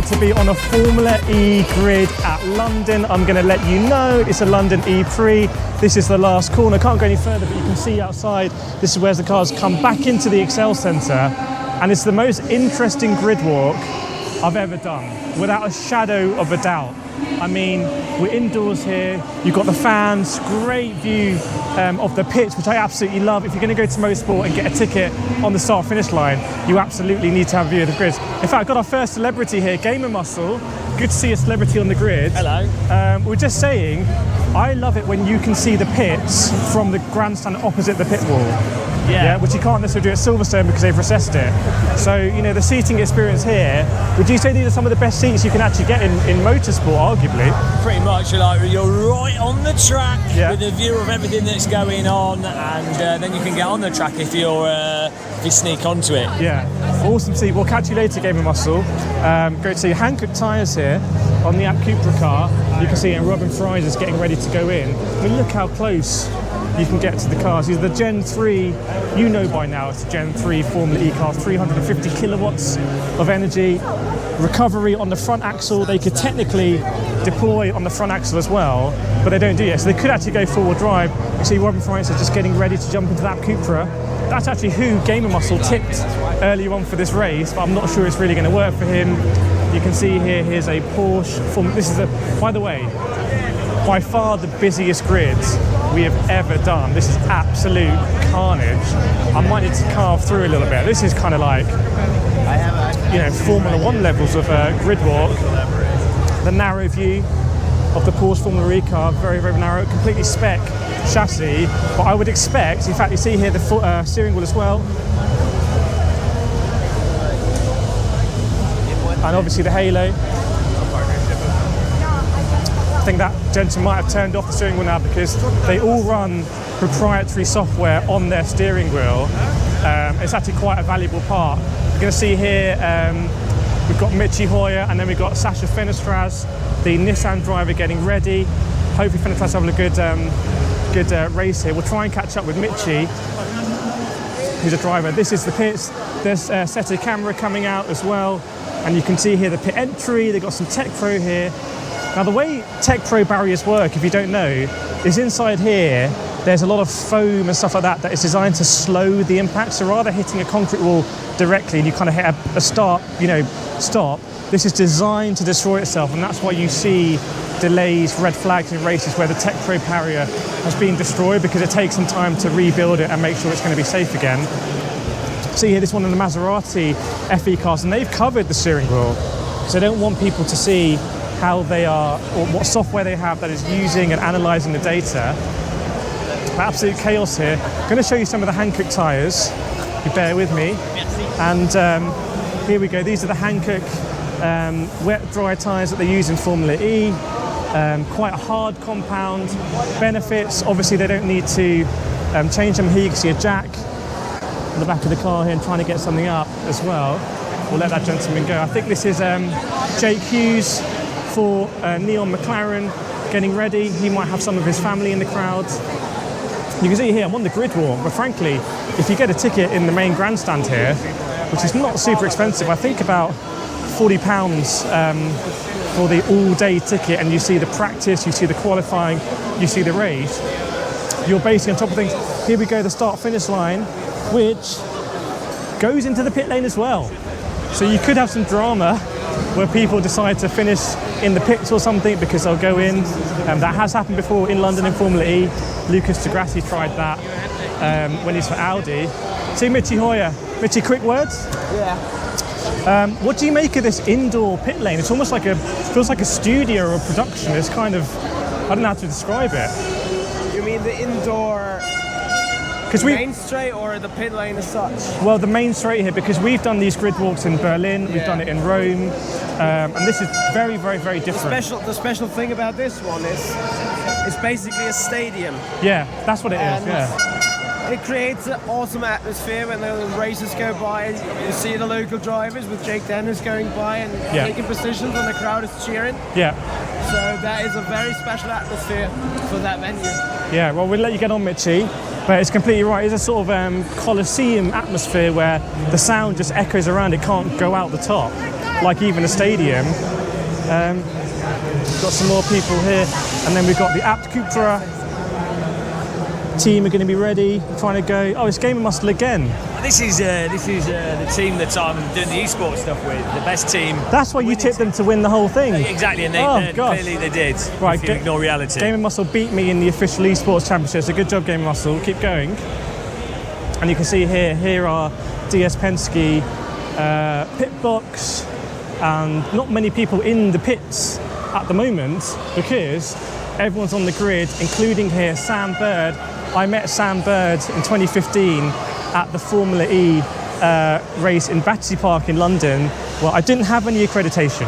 to be on a Formula E grid at London. I'm going to let you know it's a London E Prix. This is the last corner. Can't go any further, but you can see outside, this is where the cars come back into the Excel Centre. And it's the most interesting grid walk I've ever done, without a shadow of a doubt. I mean, we're indoors here, you've got the fans, great view of the pitch, which I absolutely love. If you're going to go to motorsport and get a ticket on the start-finish line, you absolutely need to have a view of the grids. In fact, I've got our first celebrity here, Gamer Muscle. Good to see a celebrity on the grid. Hello. We're just saying, I love it when you can see the pits from the grandstand opposite the pit wall. Yeah, which you can't necessarily do at Silverstone because they've recessed it. So, you know, the seating experience here, would you say these are some of the best seats you can actually get in motorsport, arguably? Pretty much, you're right on the track with a view of everything that's going on, and then you can get on the track if you sneak onto it. Yeah, awesome seat. We'll catch you later, Game of Muscle. Go to see Hankook tyres here on the App Cupra car. You can see it, Robin Fries is getting ready to go in. I mean, look how close you can get to the cars. These are the Gen 3, you know by now it's a Gen 3 Formula E car, 350 kilowatts of energy. Recovery on the front axle, they could technically deploy on the front axle as well, but they don't do it. So they could actually go forward drive. You see Robin Fries is just getting ready to jump into that Cupra. That's actually who Gamer Muscle tipped earlier on for this race, but I'm not sure it's really going to work for him. You can see here, here's a Porsche. This is, by the way, by far the busiest grids we have ever done. This is absolute carnage. I might need to carve through a little bit. This is kind of like, you know, Formula 1 levels of grid walk. The narrow view of the Porsche Formula E car, very, very narrow, completely spec chassis. But I would expect, in fact, you see here the steering wheel as well. And obviously the halo. I think that gentleman might have turned off the steering wheel now because they all run proprietary software on their steering wheel. It's actually quite a valuable part. You're going to see here we've got Michi Hoyer and then we've got Sasha Fenestraz, the Nissan driver, getting ready. Hopefully Fenestraz having a good race here. We'll try and catch up with Michi, who's a driver. This is the pits. There's a set of camera coming out as well. And you can see here the pit entry. They've got some Tech Pro here. Now the way Tech Pro barriers work, if you don't know, is inside here there's a lot of foam and stuff like that is designed to slow the impact. So rather hitting a concrete wall directly and you kind of hit a stop, this is designed to destroy itself, and that's why you see delays, red flags in races where the Tech Pro barrier has been destroyed, because it takes some time to rebuild it and make sure it's going to be safe again. See here, this one in the Maserati FE cars, and they've covered the steering wheel because they don't want people to see how they are, or what software they have that is using and analysing the data. Absolute chaos here. I'm going to show you some of the Hankook tyres. You bear with me. And here we go. These are the Hankook wet dry tyres that they use in Formula E. Quite a hard compound. Benefits, obviously they don't need to change them. Here you can see a jack on the back of the car here and trying to get something up as well. We'll let that gentleman go. I think this is Jake Hughes for Neon McLaren getting ready. He might have some of his family in the crowd. You can see here I'm on the grid walk, but frankly, if you get a ticket in the main grandstand here, which is not super expensive, I think about £40 for the all-day ticket, and you see the practice, you see the qualifying, you see the race, you're basically on top of things. Here we go, the start-finish line, which goes into the pit lane as well. So you could have some drama where people decide to finish in the pits or something because they'll go in. That has happened before in London in Formula E. Lucas de Grassi tried that when he's for Audi. See Michi Hoyer. Michi, quick words? Yeah. What do you make of this indoor pit lane? It's almost like feels like a studio or a production. It's kind of, I don't know how to describe it. You mean the indoor main straight or the pit lane as such? Well, the main straight here, because we've done these grid walks in Berlin, we've done it in Rome, and this is very, very, very different. The special thing about this one is it's basically a stadium. Yeah, that's what it is, yeah. It creates an awesome atmosphere when the races go by. You see the local drivers with Jake Dennis going by and taking positions, and the crowd is cheering. Yeah. So that is a very special atmosphere for that venue. Yeah, well, we'll let you get on, Michi. But it's completely right. It's a sort of Colosseum atmosphere where the sound just echoes around. It can't go out the top, like even a stadium. We've got some more people here, and then we've got the Abt Cupra team are going to be ready, trying to go. Oh, it's Game of Muscle again. This is the team that I'm doing the esports stuff with, the best team. That's why you tipped them to win the whole thing. Exactly, and clearly they did. Right, if you ignore reality. Game of Muscle beat me in the official esports championship, so good job, Game of Muscle. Keep going. And you can see here are DS Penske pit box, and not many people in the pits at the moment because everyone's on the grid, including here Sam Bird. I met Sam Bird in 2015 at the Formula E race in Battersea Park in London. Well, I didn't have any accreditation.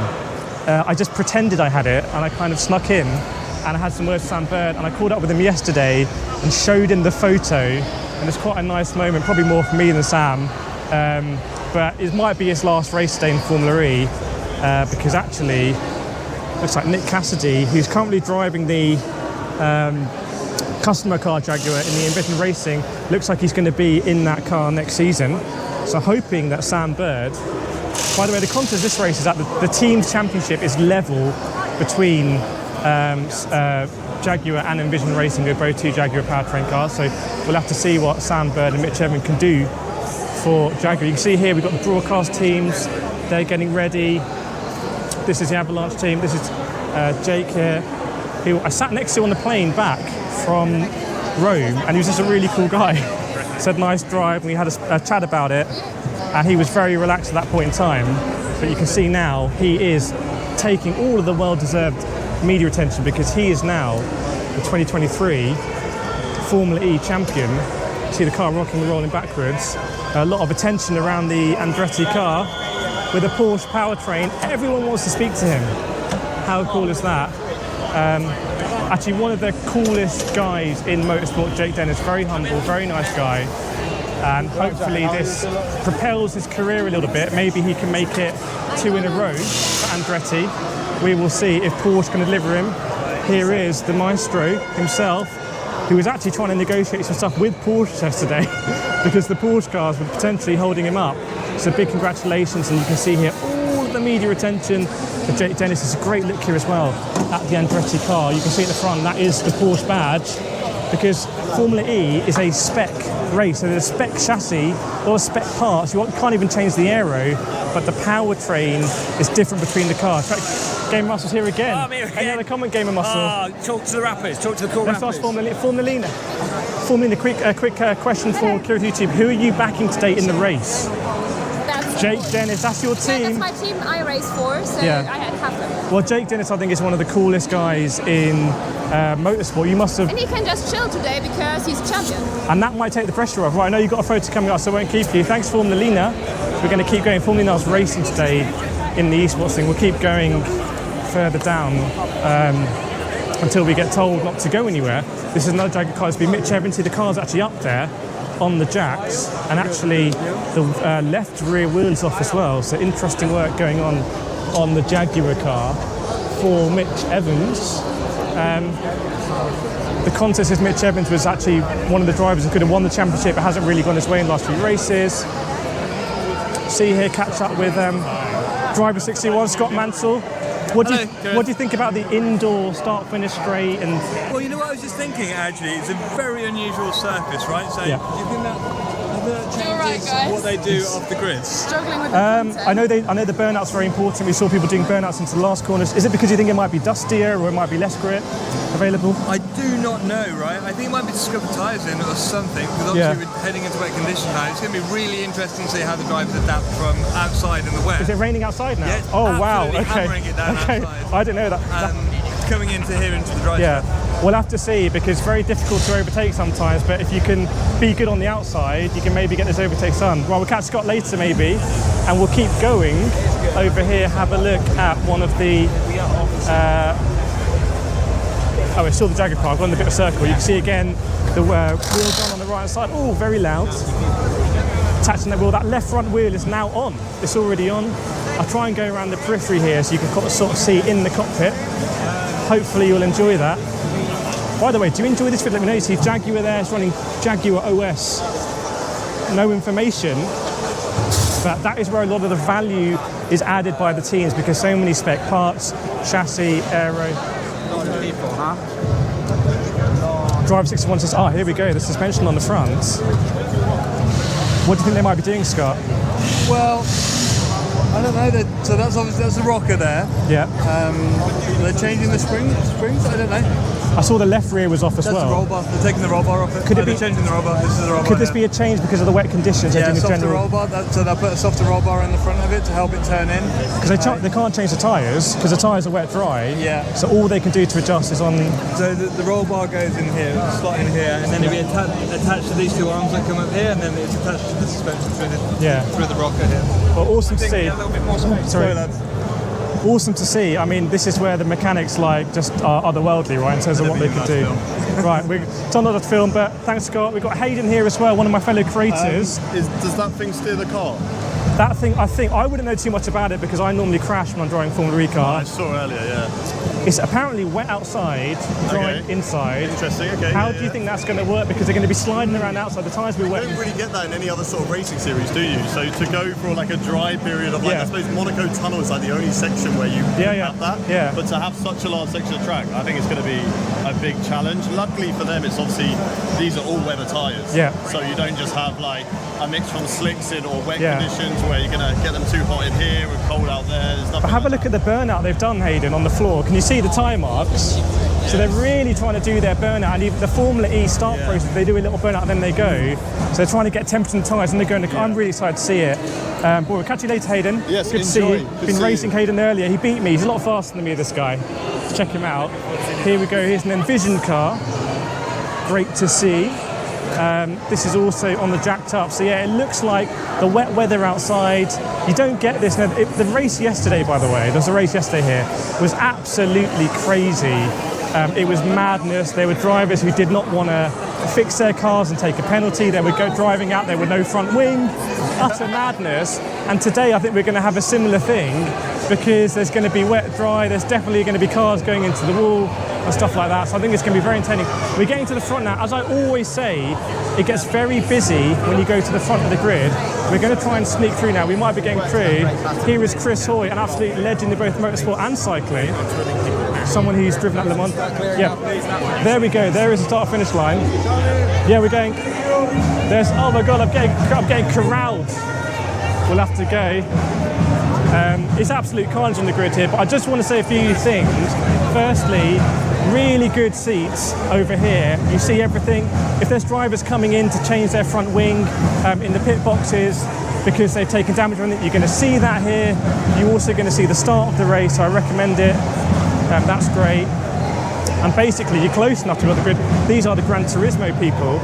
I just pretended I had it, and I kind of snuck in, and I had some words with Sam Bird, and I called up with him yesterday and showed him the photo, and it's quite a nice moment, probably more for me than Sam, but it might be his last race day in Formula E, because actually, looks like Nick Cassidy, who's currently driving the customer car Jaguar in the Envision Racing, looks like he's going to be in that car next season. So hoping that Sam Bird, by the way, the context of this race is that the team's championship is level between Jaguar and Envision Racing. They're both two Jaguar powertrain cars, so we'll have to see what Sam Bird and Mitch Evans can do for Jaguar. You can see here we've got the broadcast teams, they're getting ready. This is the Avalanche team, this is Jake here, who I sat next to on the plane back from Rome, and he was just a really cool guy. Said nice drive, and we had a chat about it, and he was very relaxed at that point in time. But you can see now he is taking all of the well-deserved media attention because he is now the 2023 Formula E champion. You see the car rocking and rolling backwards. A lot of attention around the Andretti car with a Porsche powertrain. Everyone wants to speak to him. How cool is that? Actually, one of the coolest guys in motorsport, Jake Dennis, very humble, very nice guy, and hopefully this propels his career a little bit. Maybe he can make it 2 in a row for Andretti. We will see if Porsche can deliver him. Here is the maestro himself, who was actually trying to negotiate some stuff with Porsche yesterday because the Porsche cars were potentially holding him up. So big congratulations, and you can see here all the media attention for Jake Dennis. It's a great look here as well at the Andretti car. You can see at the front, that is the Porsche badge, because Formula E is a spec race. So there's a spec chassis, or a spec parts. You can't even change the aero, but the powertrain is different between the cars. Game of Muscle's here again. Oh, I'm here again. Any other comment, Game of Muscle? Talk to the rappers, talk to the cool rappers. Let's ask Formula quick question for Curious YouTube. Who are you backing today in the race? Jake Dennis, that's your team. Yeah, that's my team I race for, so yeah. I have them. Well, Jake Dennis, I think, is one of the coolest guys in motorsport. You must have... And he can just chill today because he's champion. And that might take the pressure off. Right, I know you've got a photo coming up, so I won't keep you. Thanks, Formula Lina. We're going to keep going. Formula Lina's racing today in the esports thing. We'll keep going further down until we get told not to go anywhere. This is another Jaguar car. It's been Mitch Evans. The car's actually up there on the jacks, and actually the left rear wheel's off as well, so interesting work going on the Jaguar car for Mitch Evans. The contest is Mitch Evans was actually one of the drivers who could have won the championship, but hasn't really gone his way in the last few races. See here, catch up with driver 61, Scott Mansell. What do you think about the indoor start-finish straight? And well, you know what I was just thinking. Actually, it's a very unusual surface, right? So, yeah. Do you think that changes what they do off the grid? Struggling with I know the burnout's very important. We saw people doing burnouts into the last corners. Is it because you think it might be dustier or it might be less grip available? I do not know, right? I think it might be to scrub the tyres in or something, because obviously we're heading into wet conditions now. It's going to be really interesting to see how the drivers adapt from outside in the wet. Is it raining outside now? Yeah, oh wow! Okay. Hammering it down outside. I didn't know that. Coming into here into the dry stuff. We'll have to see, because it's very difficult to overtake sometimes, but if you can be good on the outside, you can maybe get those overtakes done. Well, we'll catch Scott later maybe, and we'll keep going over here, have a look at one of the it's still the Jaguar car, I've gone in a bit of a circle. You can see again the wheels on the right side. Oh, very loud. Attaching that wheel, that left front wheel is now on. It's already on. I'll try and go around the periphery here so you can sort of see in the cockpit. Hopefully you'll enjoy that. By the way, do you enjoy this video? Let me know. You see Jaguar there, it's running Jaguar OS. No information, but that is where a lot of the value is added by the teams because so many spec parts, chassis, aero. Driver 61 says, here we go, the suspension on the front. What do you think they might be doing, Scott? Well, I don't know. So that's obviously the rocker there. Yeah. They're changing the springs. I don't know. I saw the left rear was off as well. That's the roll bar. They're taking the roll bar off it. Could it be changing the roll bar? This is the roll bar. Could this be a change because of the wet conditions? Yeah, softer roll bar. So they'll put a softer roll bar in the front of it to help it turn in. Because they can't change the tyres because the tyres are wet dry. Yeah. So all they can do to adjust is on. So the roll bar goes in here, slot in here, and then it'll be attached to these two arms that come up here, and then it's attached to the suspension through the rocker here. Well, awesome to see. A little bit more space. Sorry, lads. Awesome to see. I mean, this is where the mechanics just are otherworldly, right, in terms of what they can do. Right, it's not a film, but thanks, Scott. We've got Hayden here as well, one of my fellow creators. Does that thing steer the car? That thing, I wouldn't know too much about it because I normally crash when I'm driving Formula E car. I saw earlier, yeah. It's apparently wet outside, dry inside. Interesting, okay. How do you think that's going to work? Because they're going to be sliding around outside, the tyres will be wet. You don't really get that in any other sort of racing series, do you? So to go for like a dry period of I suppose Monaco Tunnel is like the only section where you have that. Yeah. But to have such a large section of track, I think it's going to be a big challenge. Luckily for them, it's obviously, these are all weather tyres. Yeah. So you don't just have like a mix from slicks in or wet conditions where you're going to get them too hot in here and cold out there. There's nothing. But have a look at the burnout they've done, Hayden, on the floor. Can you see the tyre marks? So they're really trying to do their burnout, and even the Formula E start process, they do a little burnout and then they go. So they're trying to get temperature in the tyres and they're going. I'm really excited to see it. Boy, we'll catch you later, Hayden. Yes, good to see you. Been racing Hayden earlier. He beat me. He's a lot faster than me, this guy. Let's check him out. Here we go. Here's an Envision car. Great to see. This is also on the jacked up. So yeah, it looks like the wet weather outside. You don't get this. Now, the race yesterday, by the way, there was a race yesterday here, was absolutely crazy. It was madness. There were drivers who did not want to fix their cars and take a penalty. They would go driving out there with no front wing. Utter madness. And today I think we're going to have a similar thing because there's going to be wet, dry. There's definitely going to be cars going into the wall and stuff like that. So I think it's going to be very entertaining. We're getting to the front now. As I always say, it gets very busy when you go to the front of the grid. We're going to try and sneak through now. We might be getting through. Here is Chris Hoy, an absolute legend in both motorsport and cycling. Someone who's driven at Le Mans. Yeah, there we go. There is the start-finish line. Yeah, we're going. There's. Oh my God, I'm getting corralled. We'll have to go. It's absolute carnage on the grid here, but I just want to say a few things. Firstly, really good seats over here. You see everything. If there's drivers coming in to change their front wing in the pit boxes because they've taken damage on it, you're going to see that here. You're also going to see the start of the race, so I recommend it. That's great. And basically, you're close enough to the grid. These are the Gran Turismo people.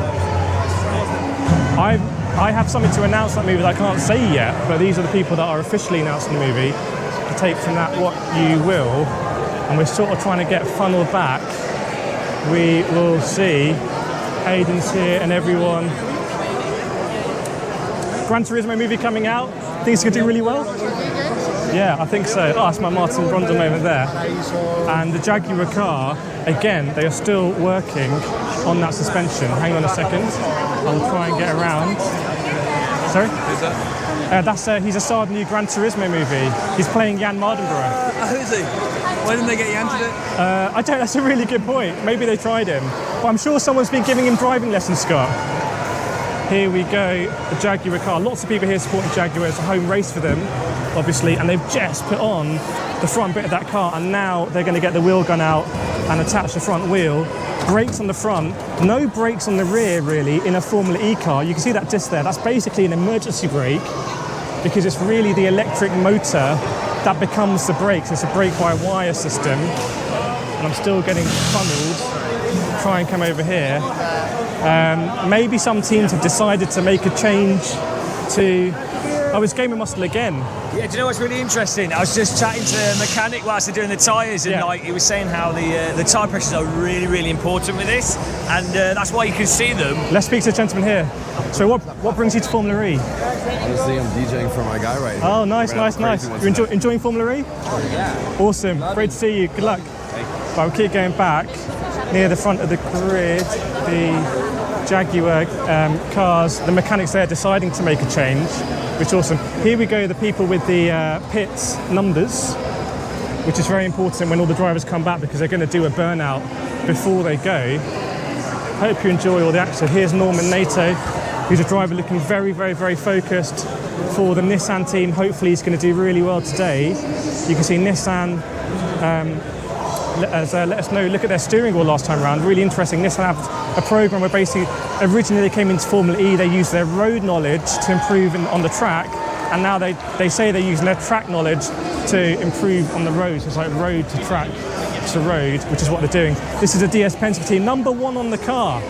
I have something to announce that movie that I can't say yet, but these are the people that are officially announcing the movie. To take from that what you will, and we're sort of trying to get funneled back. We will see. Hayden's here and everyone. Gran Turismo movie coming out. Think it's going to do really well? Yeah, I think so. Oh, that's my Martin Brundle moment there. And the Jaguar car, again, they are still working on that suspension. Hang on a second. I'll try and get around. Sorry? Who's that? He's a star of the new Gran Turismo movie. He's playing Jan Mardenborough. Who is he? Why didn't they get Jan to do it? I don't. That's a really good point. Maybe they tried him. But I'm sure someone's been giving him driving lessons, Scott. Here we go, the Jaguar car. Lots of people here supporting Jaguar. It's a home race for them, obviously, and they've just put on the front bit of that car, and now they're going to get the wheel gun out and attach the front wheel. Brakes on the front, no brakes on the rear, really, in a Formula E car. You can see that disc there. That's basically an emergency brake because it's really the electric motor that becomes the brakes. It's a brake-by-wire system, and I'm still getting funneled. Try and come over here. Maybe some teams have decided to make a change to... Oh, it's Game of Muscle again. Yeah, do you know what's really interesting? I was just chatting to a mechanic whilst they're doing the tyres, and like he was saying how the tyre pressures are really, really important with this, and that's why you can see them. Let's speak to the gentleman here. So what brings you to Formula E? Honestly, I'm DJing for my guy right here. Oh, nice. You're enjoying Formula E? Oh, yeah. Awesome. Great to see you. Good luck. Right, we'll keep going back. near the front of the grid, the Jaguar cars, the mechanics there deciding to make a change, which is awesome. Here we go, the people with the pits numbers, which is very important when all the drivers come back because they're going to do a burnout before they go. Hope you enjoy all the action. Here's Norman Nato, who's a driver looking very, very, very focused for the Nissan team. Hopefully he's going to do really well today. You can see Nissan let us know, look at their steering wheel last time around, really interesting. Nissan have a program where basically, originally they came into Formula E, they used their road knowledge to improve on the track, and now they say they're using their track knowledge to improve on the roads. It's like road to track to road, which is what they're doing. This is a DS Penske team, number 1 on the car,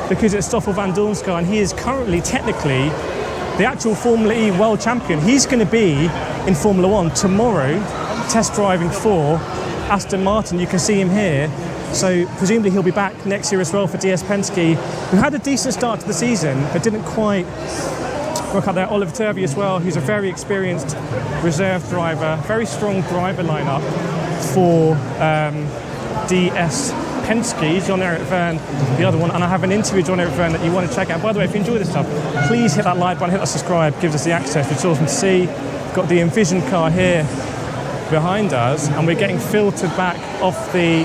because it's Stoffel van Dorn's car, and he is currently, technically, the actual Formula E world champion. He's going to be in Formula 1 tomorrow, test driving for Aston Martin. You can see him here. So presumably he'll be back next year as well for DS Penske, who had a decent start to the season, but didn't quite work out there. Oliver Turvey as well, who's a very experienced reserve driver, very strong driver lineup for DS Penske. John-Eric Verne, the other one, and I have an interview with John-Eric Verne that you want to check out. By the way, if you enjoy this stuff, please hit that like button, hit that subscribe, gives us the access, which is awesome to see. Got the Envision car here behind us, and we're getting filtered back off the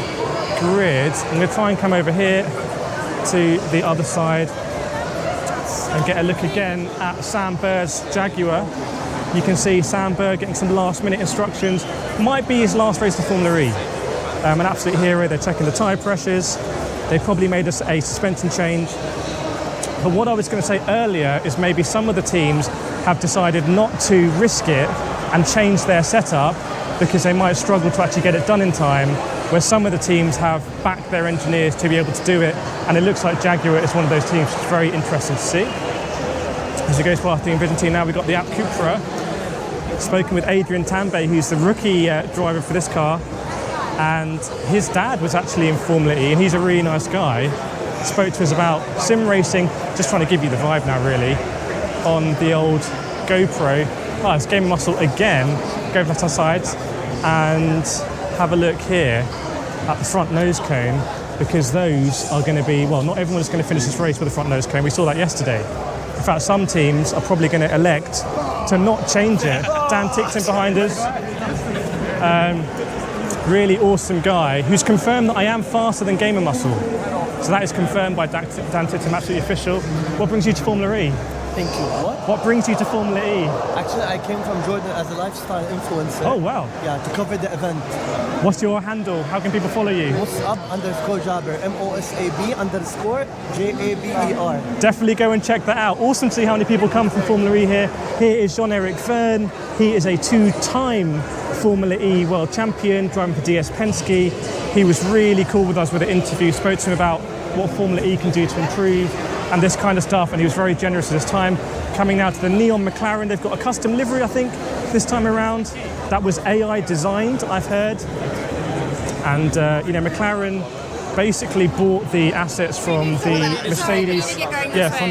grid. I'm going to try and come over here to the other side and get a look again at Sam Bird's Jaguar. You can see Sam Bird getting some last-minute instructions. Might be his last race to Formula E. An absolute hero. They're checking the tyre pressures. They probably made us a suspension change. But what I was going to say earlier is maybe some of the teams have decided not to risk it and change their setup because they might struggle to actually get it done in time, where some of the teams have backed their engineers to be able to do it, and it looks like Jaguar is one of those teams. It's very interesting to see. As it goes past the Envision team now, we've got the App Cupra. Spoken with Adrian Tambay, who's the rookie driver for this car, and his dad was actually in Formula E, and he's a really nice guy. Spoke to us about sim racing, just trying to give you the vibe now really, on the old GoPro. Oh, it's Game Muscle again. Go left hand side and have a look here at the front nose cone, because those are going to be, well, not everyone is going to finish this race with a front nose cone. We saw that yesterday. In fact, some teams are probably going to elect to not change it. Dan Tickton behind us. Really awesome guy who's confirmed that I am faster than Gamer Muscle. So that is confirmed by Dan Tickton, absolutely official. What brings you to Formula E? Thank you. What brings you to Formula E? Actually, I came from Jordan as a lifestyle influencer. Oh, wow. Yeah, to cover the event. What's your handle? How can people follow you? Mosab_Jabber. MOSAB_JABER. Definitely go and check that out. Awesome to see how many people come from Formula E here. Here is Jean-Eric Verne. He is a 2-time Formula E world champion, driving for DS Penske. He was really cool with us with the interview, spoke to him about what Formula E can do to improve and this kind of stuff, and he was very generous at his time. Coming now to the neon McLaren, they've got a custom livery, I think, this time around. That was AI designed, I've heard. And, McLaren basically bought the assets from the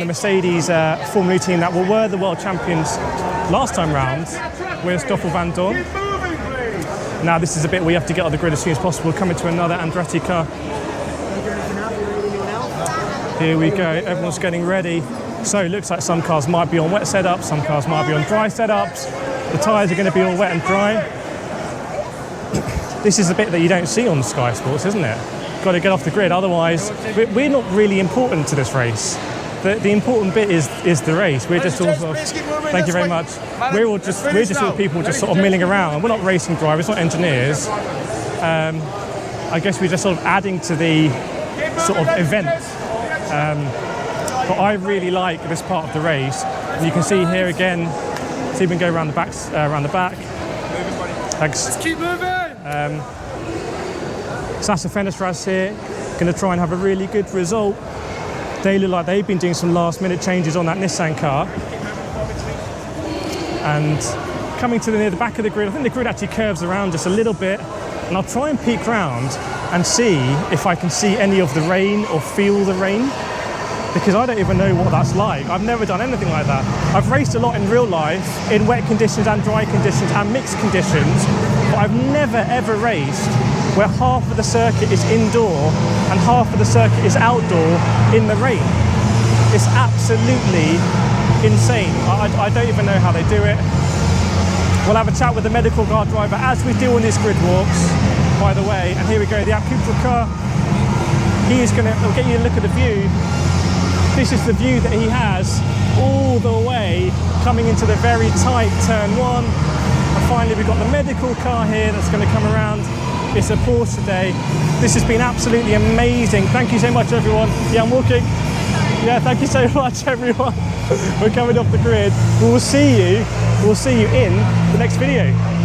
Mercedes, Formula E team that were the world champions last time round with Stoffel van Dorn. Now this is a bit where you have to get on the grid as soon as possible. Coming to another Andretti car. Here we go, everyone's getting ready. So it looks like some cars might be on wet setups, some cars might be on dry setups. The tyres are going to be all wet and dry. This is the bit that you don't see on Sky Sports, isn't it? Got to get off the grid, otherwise we're not really important to this race. The important bit is the race. We're just all sort of, thank you very much. We're just all people just sort of milling around. We're not racing drivers, not engineers. I guess we're just sort of adding to the sort of event. But I really like this part of the race. And you can see here again, see if we can go around the back. Thanks. Let's keep moving. Sasa Fenestras here, going to try and have a really good result. They look like they've been doing some last-minute changes on that Nissan car. And coming to near the back of the grid, I think the grid actually curves around just a little bit. And I'll try and peek round and see if I can see any of the rain or feel the rain, because I don't even know what that's like. I've never done anything like that. I've raced a lot in real life, in wet conditions and dry conditions and mixed conditions, but I've never ever raced where half of the circuit is indoor and half of the circuit is outdoor in the rain. It's absolutely insane. I don't even know how they do it. We'll have a chat with the medical car driver as we do on these grid walks, by the way. And here we go, the Alpine car. He's going to get you a look at the view. This is the view that he has all the way coming into the very tight turn 1. And finally we've got the medical car here that's going to come around. It's a Porsche today. This has been absolutely amazing. Thank you so much, everyone. Yeah, I'm walking. Yeah, thank you so much, everyone. We're coming off the grid. We'll see you in the next video.